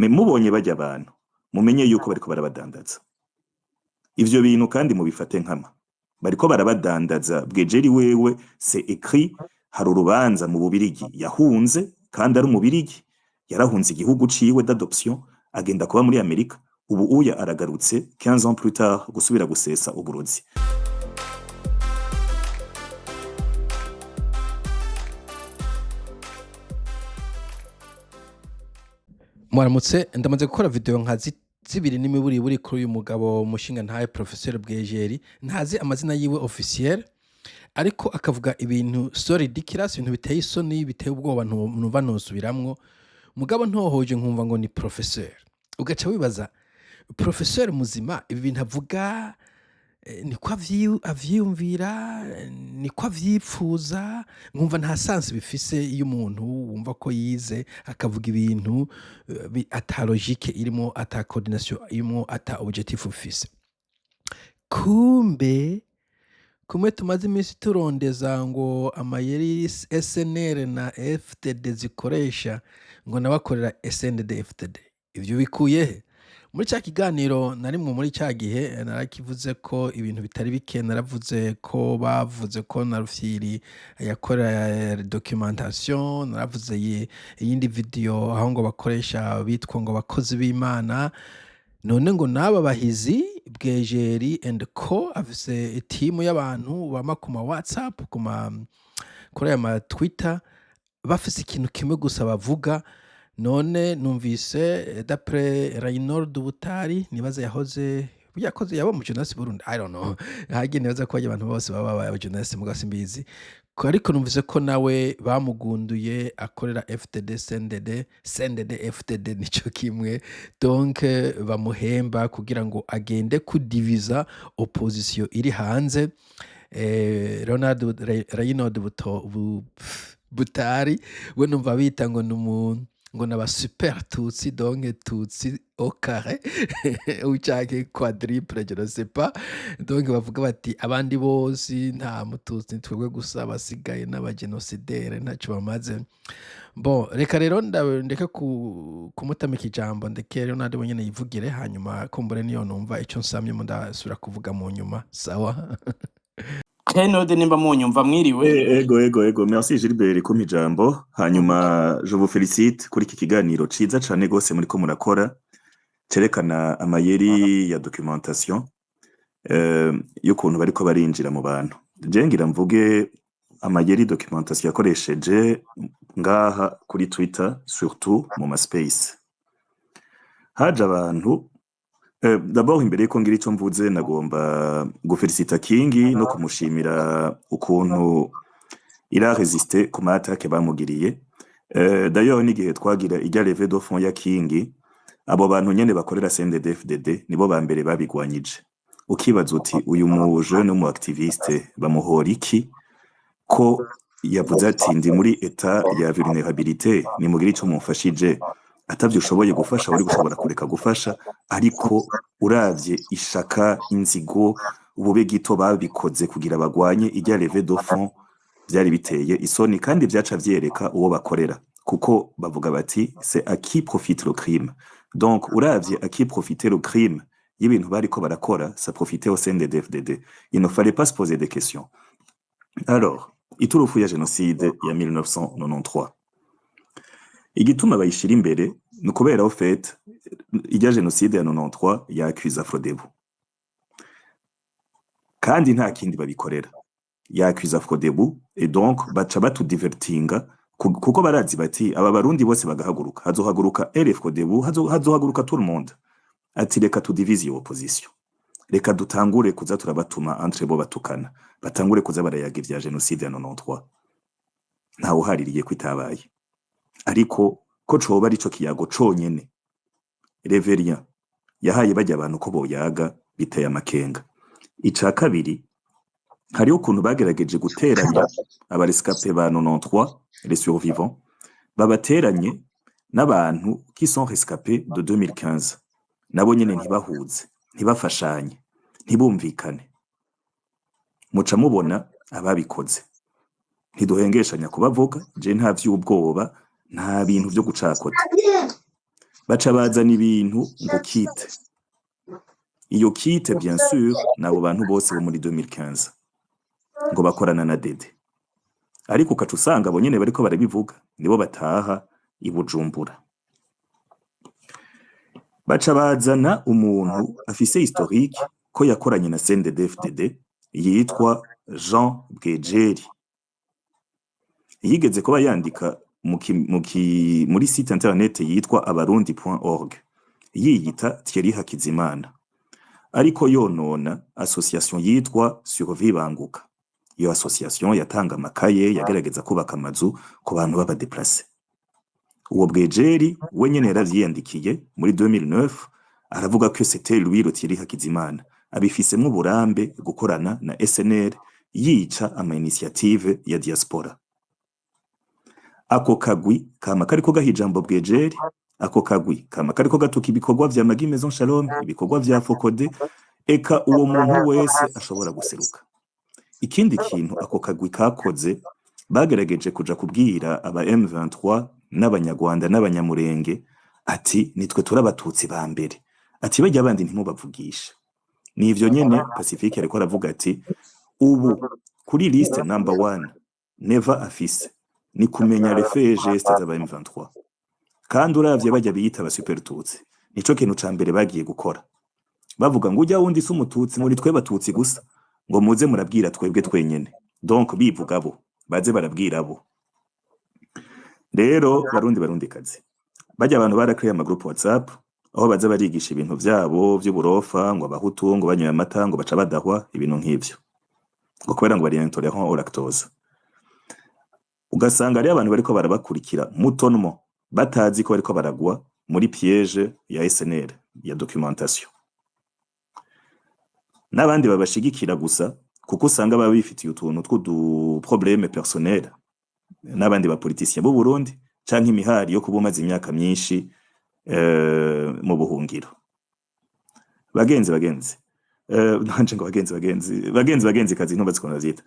mubonye bajya abantu mumenye yuko bariko barabadandaza ivyo bintu kandi mubifate nkama bariko barabadandaza bwejeri wewe c'est écrit hari urubanza mu Bubirigi yahunze kandi ari umubirigi yarahunze igihugu ciwe d'adoption agenda kuba muri Amerika ubu uya aragarutse 15 ans plus tard gusubira gusesa uburozi. Mwaramutse ndamaze gukora video nka zibiri n'imiburi buri kuri uyu mugabo mushinga ntaye Professeur Bwejeri ntazi amazina yiwe officiel ariko akavuga ibintu story ridiculous ibintu biteye isoni biteye ubwoba numva nosubiramwo mugabo ntohoje nkumva ngo ni professeur ugaca wibaza professeur muzima ibi bintu avuga niko avyiyumvira niko avyipfuza nkumva nta sense bifise iyo umuntu wumva ko yize akavuga ibintu ata logique irimo ata coordination irimo ata objectif bifise kumbe tumaze iminsi turondeza ngo amayeri SNL na FTD zikoresha ngo nabakorera SND FTD ivyo bikuye muri cya kiganiro narimwe muri cya gihe narakivuze ko ibintu bitari bike naravuze ko bavuze ko na Rufyiri yakora documentation naravuze yindi video aho ngo bakoresha bitwa ngo bakozi b'Imana none ngo naba bahizi Bwejeri and co afise team y'abantu bama kuma WhatsApp kuri ama Twitter bafise ikintu kimwe gusa bavuga none numvise d'après Raynold Butari nibaza yahoze yaba mu journalist Burundi I don't know hagene baza ko abantu bose baba aba journalist mugasi mbizi ariko numvise ko nawe bamugunduye akorera FTD CNDD FTD nico kimwe donc bamuhemba kugira ngo agende kudiviza opposition iri hanze Raynold Butari we numva bita ngo n'umuntu ngo naba super tutsi donc tutsi au carré ou cyake quadruple je ne sais pas donc bavuga bati abandi bose nta mututsi twebwe gusa basigaye n'abagenocidere ntaco bamaze bon reka rero ndeka kumutamika ijambo ndeke rero nade wenyene yivugire hanyuma kumbure niyo numva ico nsamye mu ndasubira kuvuga mu nyuma sawa. Kenode nimba munyumva mwiriwe ego merci Gilbert kumpa ijambo hanyuma je vous félicite kuri iki kiganiro ciza cane gose muri ko murakora cerekana amayeri ya documentation y'ukuntu bariko barinjira mu bantu je ngira mvuge amayeri documentation yakoresheje ngaha kuri Twitter surtout mu ma space haje abantu d'abord imbere yuko ngira ico mvuze nagomba gufelicita Kingi no kumushimira ukuntu ira resisté ku matake bamugiriye d'ailleurs n'igihe twagira ijya levée de fonds ya Kingi abo bantu nyene bakorera CNDD-FDD nibo ba mbere babigwanyije ukibaza uti uyu mu jeune mu activiste bamuhora iki ko yavuze ati ndi muri état ya vulnérabilité ni mugira ico mumfashije atavyo ushoboye gufasha uri gushobora kureka gufasha ariko uravye ishaka inzigo ubube gito babikoze kugira bagwanye ijya levée de fonds byari biteye isoni kandi byaca vyereka uwo bakorera kuko bavuga bati c'est à qui profite le crime donc uravye à qui profite le crime y'ibintu bariko barakora ça profitait au CNDD-FDD il ne fallait pas se poser des questions. Alors iturufu ya génocide ya 1993 igituma bayishira imbere nukubera au fait ijya génocide ya 93 ya accuse Afrodebu kandi nta kindi babikorera ya accuse Afrodebu et donc baca batu divertinga kuko barazi bati aba barundi bose bagahaguruka hazohaguruka Afrodebu hazohaguruka tout le monde ati reka tu divise opposition reka dutangure kuza turabatuma entre bo batukana batangure kuza barayaga ivya génocide ya 93 ntawe uhaririye kwitabaye ariko ko coba arico kiyago conyene Reverien yahaye bajya abantu ko boyaga biteye amakenga. Ica kabiri hariho ukuntu bagerageje guteranya abarescapés ba 93 les survivants babateranye n'abantu qui sont rescapés de 2015 nabo nyene ntibahuze ntibafashanye ntibumvikane muca mubona ababikoze ntiduhengeshanya kubavuga je nta vy'ubwoba nta bintu byo gucakota baca bazana ibintu ngo kite. Iyo kite bien sûr nabo bantu bose bo muri 2015 ngo bakorana na Dede, ariko ukaca usanga abo nyene bariko barabivuga nibo bataha i Bujumbura. Baca bazana umuntu afise historique ko yakoranye na CNDD-FDD yitwa Jean Bwejeri, yigeze kuba yandika muri site internet yitwa abarundi.org yiyita Thierry Hakizimana, ariko yonona association yitwa Survie Banguka. Iyo association yatanga amakaye yagerageza kubaka amazu ku bantu baba déplacés. Uwo Bwejeri we nyene yaravyiyandikiye muri 2009 aravuga ko c'était lui le Thierry Hakizimana abifisemwo uburambe gukorana na SNL yica ama initiative ya diaspora. Ako kagwi kama kariko gahijambo Bwejeri, ako kagwi kama kariko gatuka ibikorwa vya Maggie Maison Shalom, ibikorwa vya Fokode, eka uwo muntu wese ashobora guseruka. Ikindi kintu ako kagwi kakoze, bagerageje kuja kubwira aba M23 n'abanyarwanda n'abanyamurenge ati nitwe turabatutsi ba mbere, ati bajya abandi ntimubavugisha. Ni ivyo nyene Pacifique ariko aravuga ati ubu kuri liste number 1 never afise ni kumenya refe geste z'aba M23, kandi uravye bajya biyita aba super tutsi. Nico kintu ca mbere bagiye gukora, bavuga ngo ujya wundi sumututsi muri twe batutsi gusa, ngo muze murabwira twebwe twenyene. Donc bivuga bo baze barabwira bo. Rero barundi kazi bajya abantu barakriye ama group WhatsApp aho baza barigisha ibintu vyabo vy'uburofa, ngo abahutu ngo banyoye amata ngo baca badahwa ibintu nk'ivyo, ngo kubera ngo bari intolerant au lactose. Ugasanga ari abantu bariko barabakurikira mutonmo batazi ko bariko baragwa muri piège ya SNL ya documentation. N'abandi babashigikira gusa kuko usanga baba bifitiye utuntu tw'udu problème personnel n'abandi ba politiciens bo Burundi canke imihari yo kubumaza imyaka myinshi mu buhungiro. Bagenzi nanje ngo bagenzi kazi ntubatse ko nazita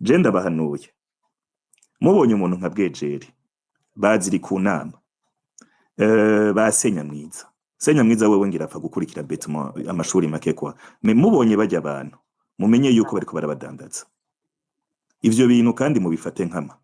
je ndabahanuye, mubonye umuntu nka Bwejeri baziri ku nama basenya mwiza wewe ngira apfa gukurikira betement amashuri make kwa mubonye bajya abantu mumenye yuko bariko barabadandaza ivyo bintu, kandi mubifate nkama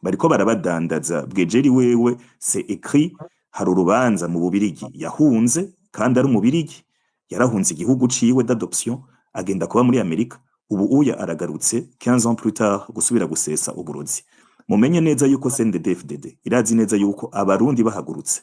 bariko barabadandaza. Bwejeri wewe c'est écrit, hari urubanza mu Bubirigi yahunze, kandi ari umubirigi yarahunze igihugu ciwe d'adoption agenda kuba muri Amerika, ubu uya aragarutse 15 ans plus tard gusubira gusesa uburozi. Mumenye neza yuko CNDD-FDD irazi neza yuko abarundi bahagurutse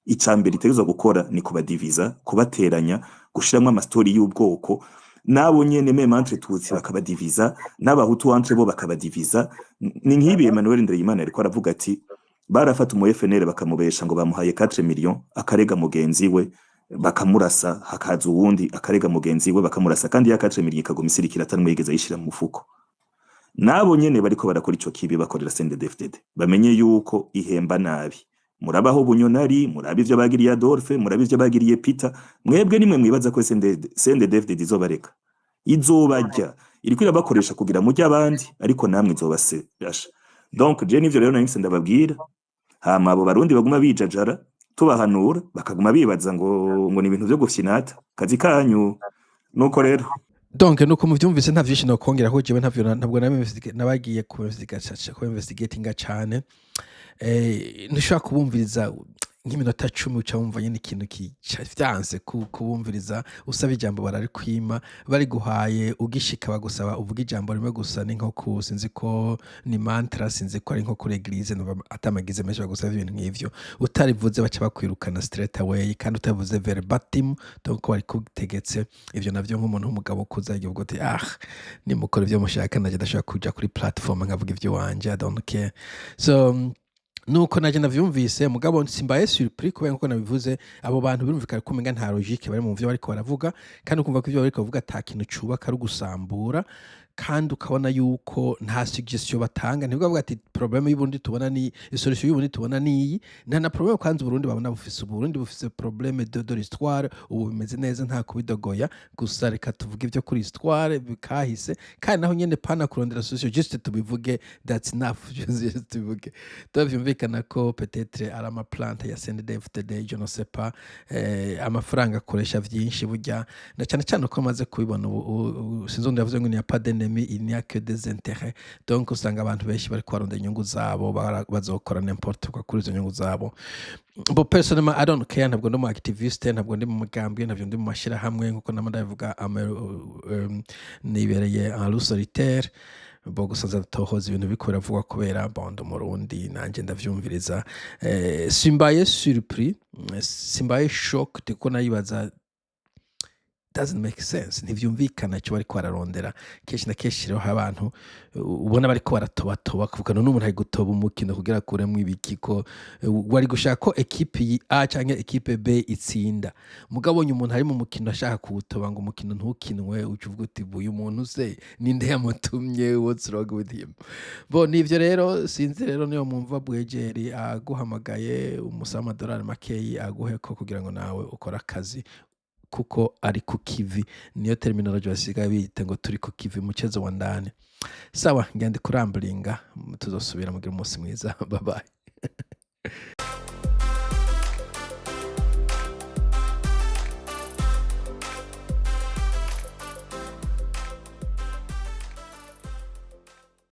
icambere itegerezwa gukora ni kubadiviza, kubateranya, gushiramwe amastori y'ubwoko, nabo nyene meme entre tutsi bakabadiviza, n'abahutu entre bo bakabadiviza. Ni nk'ibi Emmanuel Ndereyimana ariko aravuga ati barafata umu FNL bakamubesha ngo bamuhaye 4 millions akarega mugenzi we bakamurasa, hakaza uwundi akarega mugenzi we bakamurasa, kandi ya 4 millions ikagumisirikira atari mwigeze yishira mu mufuko. Nabo nyene bariko barakora ico kibi bakorera CNDD-FDD bamenye yuko ihemba nabi. Murabaho bunyonari, murabe ivyo bagiriye Adolphe, murabe ivyo bagiriye Peter, mwebwe nimwe mwibaza ko CNDD-FDD izobareka, izobajya iriko irabakoresha kugira mujya abandi, ariko namwe izobasesha. Donc je nivyo rero nahise ndababwira, hama abo barundi baguma bijajara tubahanura bakaguma bibaza ngo ni ibintu byo gufyinata kazi kanyu. Nuko rero donc nuko muvyumvise nta vyinshi no kongera ko jewe ntavyo ntabwo nabagiye ku investigatinga cyane. Ntushaka kubumviriza nk'iminota 10 uca wumva nyine ikintu kivyanse kubumviriza, usaba ijambo bararikwima, bari guhaye ugishika bagusaba uvuga ijambo rimwe gusa, ni nko sinzi ko ni mantra, sinzi ko ari nko kuri eglise atamagize menshi bagusaba ibintu nk'ivyo, utarivuze baca bakwirukana straight away, kandi utavuze verbatim donc bari kutegetse ivyo navyo. Nk'umuntu w'umugabo kuza igihugu ati ni mukora ivyo mushaka, naje ndashaka kuja kuri platform nkavuga ivyo wanje, I don't care. So nuko naje navyumvise, mugabo simbaye surpris kubera ko nabivuze abo bantu birumvikana ko menga nta logique bari mu byo bariko baravuga, kandi ukumva ko ivyo bariko bavuga ata kintu cubaka ari gusambura, kandi ukabona yuko nta suggestion batanga ntibavuga ati problème y'ubundi tubona ni solution y'ubundi tubona ni nta na problème kandi Burundi babona bufise problème de l'histoire ubu bimeze neza nta kubidogoya gusa reka tuvuge ibyo kuri histoire bikahise kandi naho nyene pana kurondera solution juste tubivuge that's enough just tubivuge tuvyumvikana ko peut-être ari ama plante ya CNDD-FDD je ne sais pas amafaranga akoresha vyinshi burya na cyane cyane ko amaze kubibona sinzo ndavuze ngo ni ya pas d'ennemi il n'y a que des intérêts donc usanga abantu benshi bari kwarondera inyungu zabo bazokora n'importe quoi kuri izo nyungu zabo bo personnellement I don't care ntabwo ndi mu activiste ntabwo ndi mu mugambwe ntabwo ndi mu mashira hamwe nkuko ndavuga nibereye en loup solitaire bo gusaza tohoza ibintu bikora vuga kubera bondo murundi nanje ndavyumviriza simbaye surpris simbaye shocked ko nayibaza doesn't make sense ntivyumvikana cyo bari kwararondera kenshi na kenshi rero abantu ubona bari ko baratoba kuvugana n'umuntu ari gutoba umukino kugira kuremwe ibikiko wari gushaka ko equipe A canke equipe B itsinda mugabonye umuntu ari mu mukino ashaka kuwutoba ngo umukino ntukinwe ucuvuga uti uyu muntu se ninde yamutumye what's wrong with him bo nivyo rero sinzi rero niyo mumva bwegeri aguhamagaye umusama dollar makeyi aguhe ko kugira ngo nawe ukora akazi kuko ari ku kivi niyo terminology basigaye bita ngo turi ku kivi muchezo wa ndani sawa ngende kurambulinga tuzosubira mugira umunsi mwiza bye bye